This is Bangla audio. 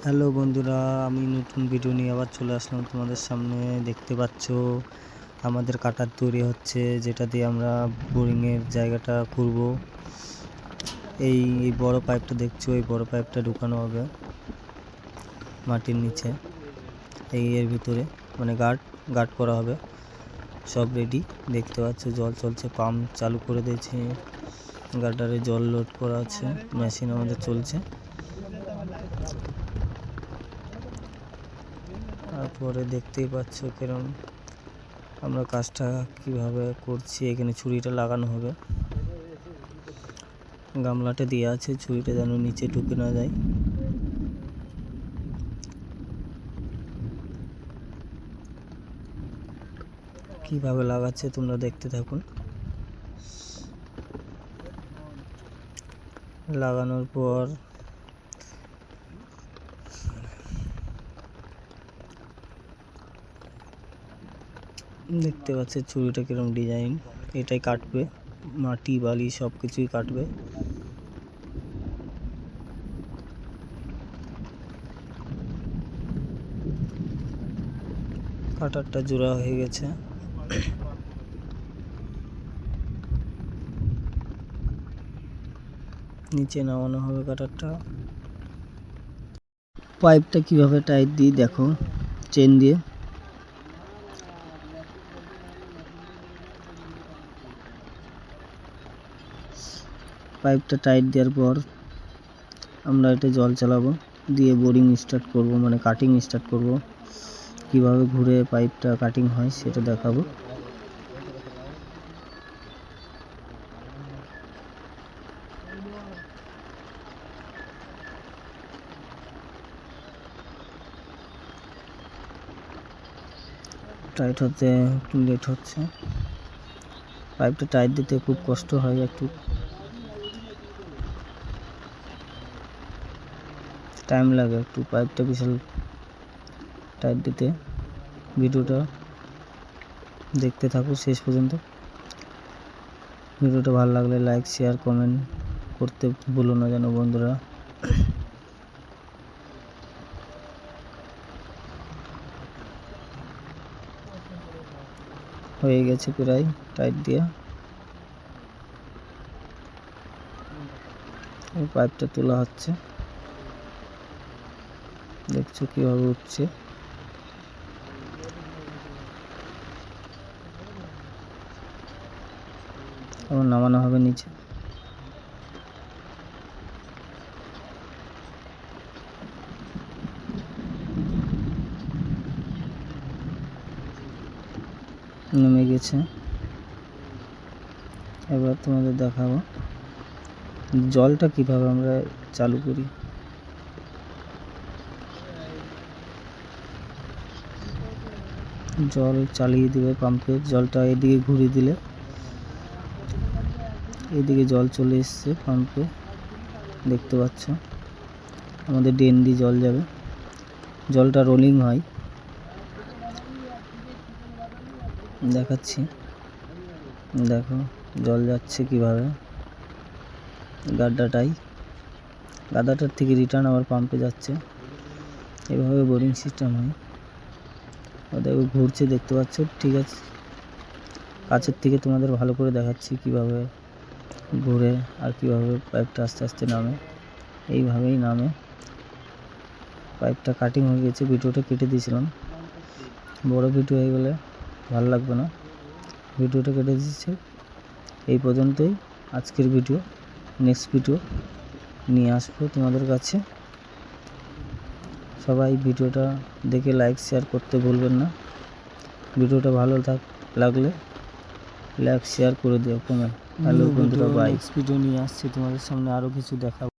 হ্যালো বন্ধুরা, আমি নতুন ভিডিও নিয়ে আবার চলে আসলাম তোমাদের সামনে। দেখতে পাচ্ছ আমাদের কাটার তৈরি হচ্ছে, যেটা দিয়ে আমরা বোরিংয়ের জায়গাটা করব। এই বড় পাইপটা দেখছো, এই বড় পাইপটা ঢুকানো হবে মাটির নিচে, এর ভিতরে, মানে গার্ড করা হবে। সব রেডি, দেখতে পাচ্ছ জল চলছে, পাম্প চালু করে দিয়েছে, গার্ডারে জল লোড করা আছে, মেশিন আমাদের চলছে। তারপরে দেখতেই পাচ্ছ কিরম আমরা কাজটা কিভাবে করছি। এখানে ছুরিটা লাগানো হবে, গামলাটা দেওয়া আছে, ছুরিটা যেন নিচে ঢুকে না যায়। কিভাবে লাগাচ্ছে তোমরা দেখতে থাকুন। লাগানোর পর দেখতে পাচ্ছে ছুরিটা কিরম ডিজাইন, এটাই কাটবে, মাটি বালি সব কিছুই কাটবে। কাটারটা জোড়া হয়ে গেছে, নিচে নামানো হবে কাটারটা। পাইপটা কিভাবে টাইট দিই দেখো, চেন দিয়ে। পাইপটা টাইট দেওয়ার পর আমরা এটা জল চালাবো, দিয়ে বোরিং স্টার্ট করব, মানে কাটিং স্টার্ট করব। কিভাবে ঘুরে পাইপটা কাটিং হয় সেটা দেখাবো। টাইট হতে একটু লেট হচ্ছে, পাইপটা টাইট দিতে খুব কষ্ট হয়, একটু টাইম লাগে, একটু পাইপটা বিশাল টাইট দিতে। ভিডিওটা দেখতে থাকো শেষ পর্যন্ত। ভিডিওটা ভালো লাগলে লাইক শেয়ার কমেন্ট করতে ভুলো না যেন বন্ধুরা। হয়ে গেছে প্রায় টাইট দিয়া, পাইপটা তোলা হচ্ছে, দেখছো কিভাবে উঠছে। এবং নামানো হবে নিচে। নেমে গেছে, এবার তোমাদের দেখাবো জলটা কিভাবে আমরা চালু করি। জল চালিয়ে দিবে পাম্পে, জলটা এদিকে ঘুরিয়ে দিলে এদিকে জল চলে এসছে পাম্পে, দেখতে পাচ্ছ আমাদের ড্রেন দিয়ে জল যাবে, জলটা রোলিং হয়, দেখাচ্ছি দেখো জল যাচ্ছে কিভাবে। গাদাটার থেকে রিটার্ন আবার পাম্পে যাচ্ছে, এভাবে বোরিং সিস্টেম হয়। দেখো ঘুরছে, দেখতে পাচ্ছ, ঠিক আছে, কাছের থেকে তোমাদের ভালো করে দেখাচ্ছি কিভাবে ঘুরে আর কিভাবে পাইপটা আস্তে আস্তে নামে। এইভাবেই নামে। পাইপটা কাটিং হয়ে গেছে, ভিডিওটা কেটে দিয়েছিলাম, বড় ভিডিও হয়ে গেলে ভালো লাগবে না, ভিডিওটা কেটে দিচ্ছে। এই পর্যন্তই আজকের ভিডিও, নেক্সট ভিডিও নিয়ে আসবো তোমাদের কাছে। সবাই ভিডিওটা দেখে লাইক শেয়ার করতে ভুলবেন না। ভিডিওটা ভালো লাগলে লাইক শেয়ার করে দিও, কমেন্ট। হ্যালো বন্ধুরা, বাই। নেক্সট ভিডিও নিয়ে আসছি তোমাদের সামনে, আরও কিছু দেখাবো।